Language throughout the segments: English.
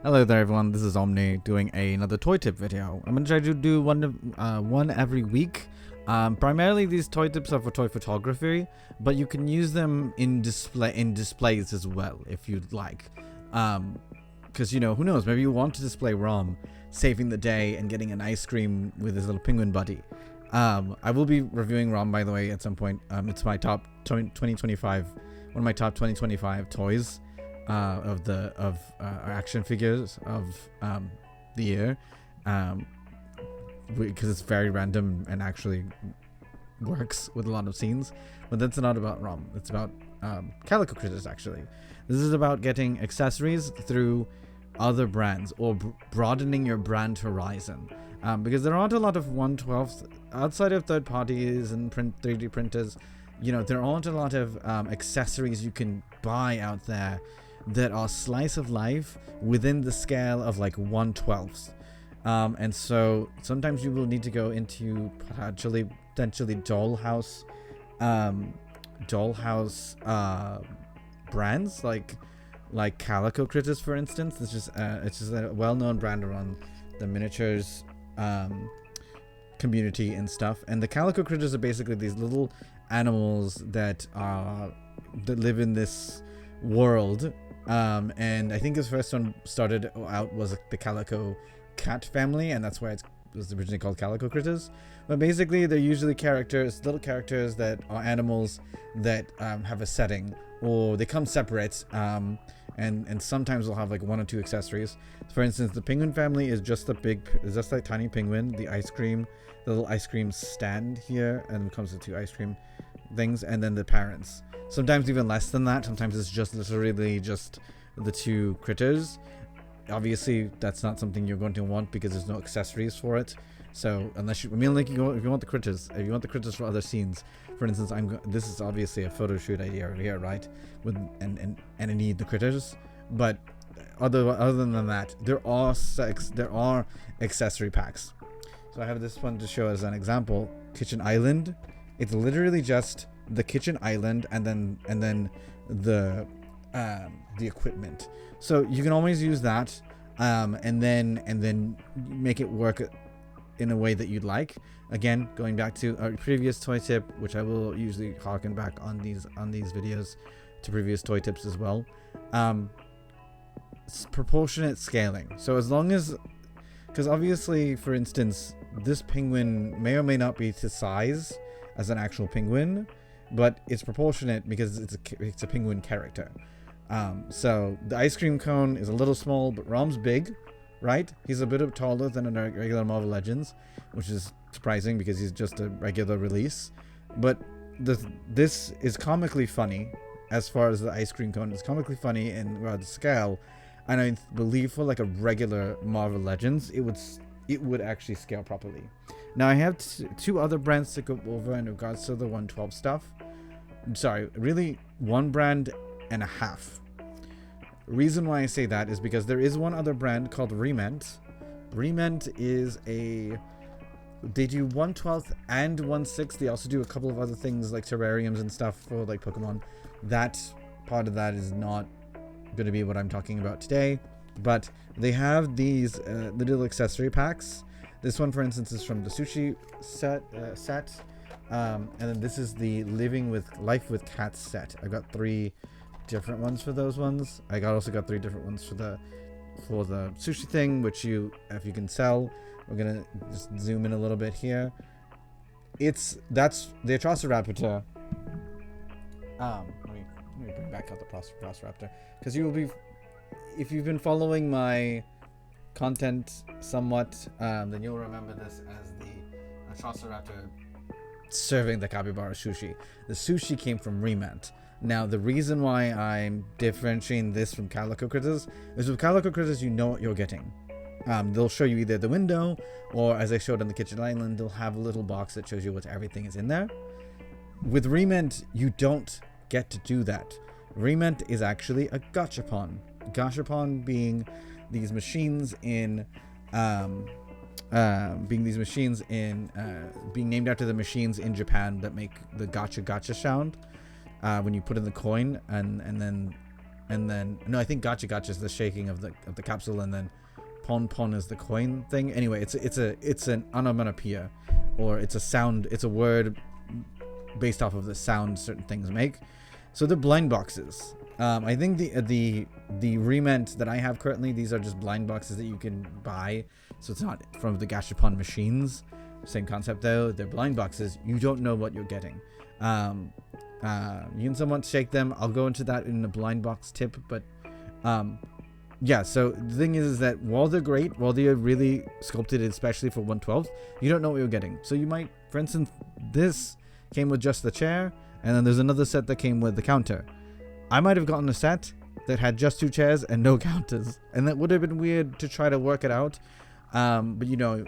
Hello there everyone, this is Omni doing another toy tip video. I'm going to try to do one every week. Primarily these toy tips are for toy photography, but you can use them in displays as well if you'd like. Because, who knows, maybe you want to display Rom saving the day and getting an ice cream with his little penguin buddy. I will be reviewing Rom, by the way, at some point. It's my top 2025, one of my top 2025 toys. Of action figures of the year, because it's very random and actually works with a lot of scenes. But that's not about ROM. It's about Calico Critters. Actually, this is about getting accessories through other brands or broadening your brand horizon. Because there aren't a lot of 1/12 outside of third parties and 3D printers. There aren't a lot of accessories you can buy out there that are slice of life within the scale of like 1/12. And so sometimes you will need to go into potentially dollhouse brands like Calico Critters, for instance. It's just a well-known brand around the miniatures community and stuff. And the Calico Critters are basically these little animals that live in this world. And I think his first one started out was the Calico cat family, and that's why it was originally called Calico Critters. But basically they're usually little characters that are animals that have a setting, or they come separate, and sometimes they'll have like one or two accessories. For instance, the penguin family is just like tiny penguin, the little ice cream stand here, and it comes with two ice cream things, and then the parents. Sometimes even less than that. Sometimes it's just literally just the two critters. Obviously, that's not something you're going to want because there's no accessories for it. So unless if you want the critters, for other scenes, for instance, this is obviously a photo shoot idea here, right? And I need the critters. But other than that, there are accessory packs. So I have this one to show as an example. Kitchen Island. It's literally just the kitchen island and then the equipment. So you can always use that, and then make it work in a way that you'd like. Again, going back to our previous toy tip, which I will usually harken back on these videos to previous toy tips as well. It's proportionate scaling. So as long as, because obviously, for instance, this penguin may or may not be to size as an actual penguin, but it's proportionate because it's a penguin character. So the ice cream cone is a little small, but Rom's big, right? He's a bit taller than a regular Marvel Legends, which is surprising because he's just a regular release. But this is comically funny as far as the ice cream cone is comically funny in regard to scale. And I believe for like a regular Marvel Legends, it would actually scale properly. Now I have two other brands to go over in regards to the 1/12 stuff. Sorry, really one brand and a half. Reason why I say that is because there is one other brand called Rement. Rement is they do 1/12 and 1/6. They also do a couple of other things like terrariums and stuff for like Pokemon. That part of that is not going to be what I'm talking about today, but they have these little accessory packs. This one, for instance, is from the sushi set, and then this is the Life with Cats set. I got 3 different ones for those ones. I also got 3 different ones for the sushi thing, which if you can sell. We're gonna just zoom in a little bit here. That's the Atrociraptor. Let me bring back out the Atrociraptor, because if you've been following my content somewhat, then you'll remember this as the Atrociraptor serving the capybara sushi. The sushi came from Rement. Now, the reason why I'm differentiating this from Calico Critters is with Calico Critters, you know what you're getting. They'll show you either the window, or as I showed on the kitchen island, they'll have a little box that shows you what everything is in there. With Rement, you don't get to do that. Rement is actually a gachapon. Gachapon being these machines being named after the machines in Japan that make the gacha sound when you put in the coin, and then and then no, I think gacha gacha is the shaking of the capsule, and then pon pon is the coin thing. Anyway, it's an onomatopoeia, or it's a sound. It's a word based off of the sound certain things make. So they're blind boxes. I think the rement that I have currently, these are just blind boxes that you can buy. So it's not from the gashapon machines. Same concept though. They're blind boxes. You don't know what you're getting. You can somewhat shake them. I'll go into that in the blind box tip. But yeah. So the thing is that while they're great, while they are really sculpted, especially for 1/12, you don't know what you're getting. So you might, for instance, this came with just the chair, and then there's another set that came with the counter. I might have gotten a set that had just 2 chairs and no counters, and that would have been weird to try to work it out. But you know,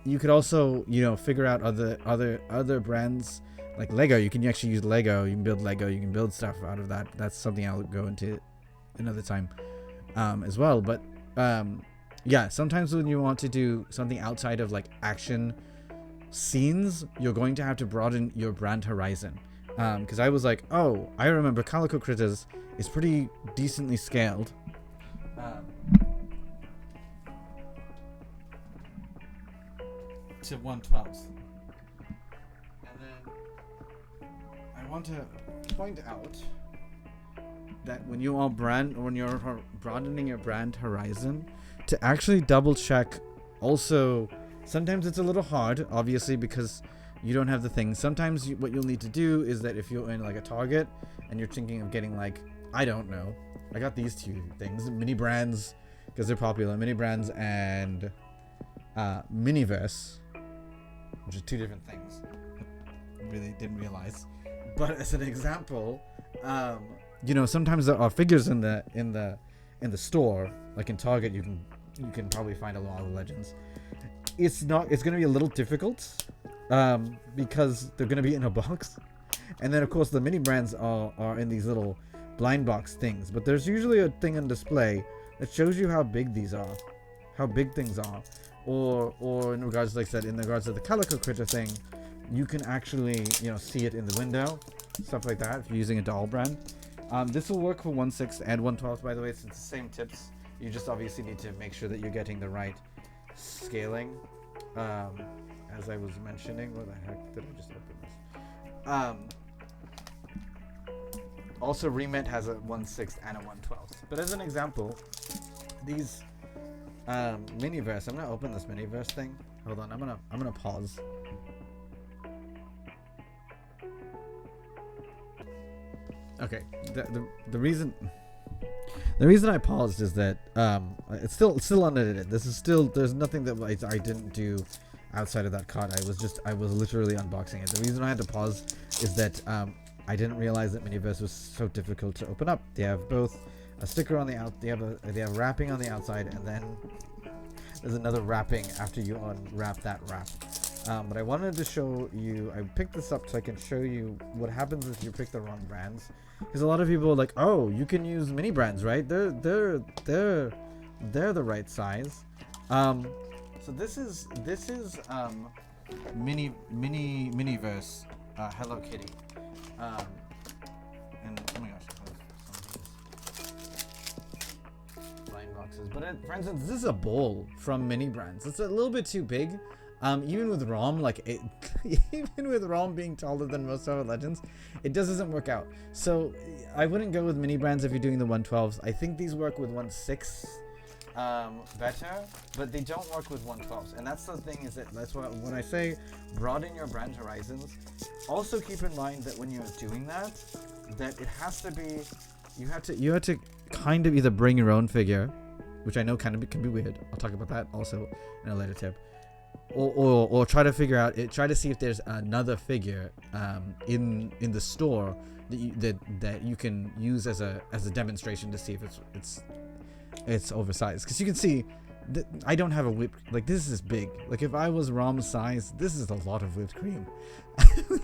you could also, you know, figure out other brands like Lego. You can actually use Lego. You can build Lego. You can build stuff out of that. That's something I'll go into another time as well. But yeah, sometimes when you want to do something outside of like action scenes, you're going to have to broaden your brand horizon. Because I was like, oh, I remember Calico Critters is pretty decently scaled. To 1/12. And then I want to point out that when you're broadening your brand horizon, to actually double check. Also, sometimes it's a little hard, obviously, because you don't have the thing. Sometimes what you'll need to do is that if you're in like a Target and you're thinking of getting like, I don't know, I got these 2 things, mini brands, because they're popular, mini brands and Miniverse, which are 2 different things. Really didn't realize. But as an example, you know, sometimes there are figures in the store, like in Target, you can probably find a lot of legends. It's going to be a little difficult. Because they're going to be in a box, and then of course the mini brands are in these little blind box things, but there's usually a thing on display that shows you how big these are, how big things are, or in regards, like I said, in regards to the Calico Critter thing, you can actually, you know, see it in the window, stuff like that, if you're using a doll brand. This will work for 1/6 and 1/12, by the way. It's the same tips. You just obviously need to make sure that you're getting the right scaling. As I was mentioning, where the heck did I just open this? Also, Rement has a 1/6 and a 1/12. But as an example, these Miniverse. I'm gonna open this Miniverse thing. Hold on. I'm gonna pause. Okay. The reason I paused is that it's still unedited. This is still, there's nothing that I didn't do outside of that card. I was literally unboxing it. The reason I had to pause is that I didn't realize that Miniverse was so difficult to open up. They have both a sticker on the out, they have wrapping on the outside, and then there's another wrapping after you unwrap that wrap. But I wanted to show you, I picked this up so I can show you what happens if you pick the wrong brands. Because a lot of people are like, oh, you can use mini brands, right? They're the right size. So this is Miniverse Hello Kitty. And oh my gosh, blind boxes. But for instance, this is a bowl from mini brands. It's a little bit too big. Even with ROM, even with ROM being taller than most of our legends, it doesn't work out. So I wouldn't go with mini brands if you're doing the 1/12s. I think these work with 1/6 better, but they don't work with 1/12s. And that's the thing, is that's why when I say broaden your brand horizons, also keep in mind that when you're doing that it has to be, you have to kind of either bring your own figure, which I know can be weird. I'll talk about that also in a later tip. Or try to figure out it. Try to see if there's another figure in the store that you can use as a demonstration to see if it's oversized. Because you can see that I don't have a whipped, like, this is big. Like, if I was ROM's size, this is a lot of whipped cream.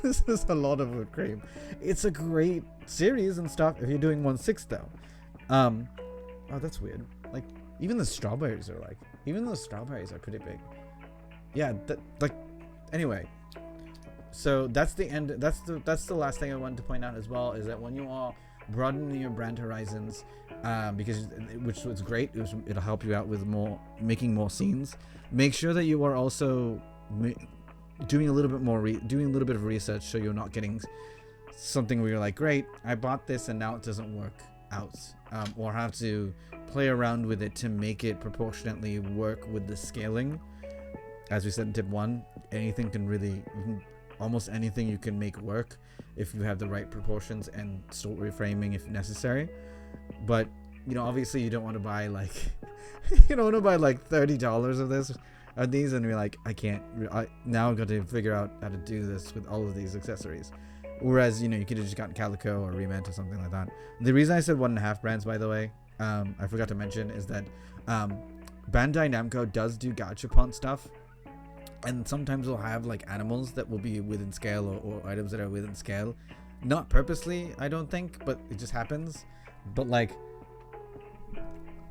This is a lot of whipped cream. It's a great series and stuff if you're doing 1/6 though. Oh, that's weird. Like, even the strawberries are pretty big. Yeah, anyway, so that's the end. That's the last thing I wanted to point out as well, is that when you are broaden your brand horizons, because which was great. It'll help you out with making more scenes. Make sure that you are also doing a little bit more doing a little bit of research, so you're not getting something where you're like, great, I bought this and now it doesn't work out, or have to play around with it to make it proportionately work with the scaling. As we said in tip 1, almost anything you can make work if you have the right proportions and story framing if necessary. But obviously you don't want to buy like you don't want to buy like $30 of these and you're like, now I've got to figure out how to do this with all of these accessories. Whereas, you could have just gotten Calico or Rement or something like that. The reason I said 1.5 brands, by the way, I forgot to mention, is that Bandai Namco does do gachapon stuff. And sometimes they'll have like animals that will be within scale or items that are within scale. Not purposely, I don't think, but it just happens. But like,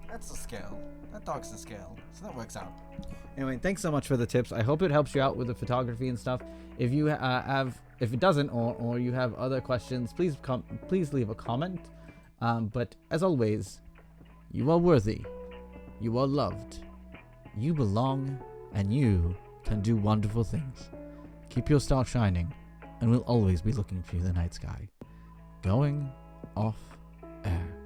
that's the scale. That dog's the scale. So that works out. Anyway, thanks so much for the tips. I hope it helps you out with the photography and stuff. If you if it doesn't, or you have other questions, please leave a comment. But as always, you are worthy. You are loved. You belong, and you can do wonderful things. Keep your star shining, and we'll always be looking for you in the night sky. Going off air.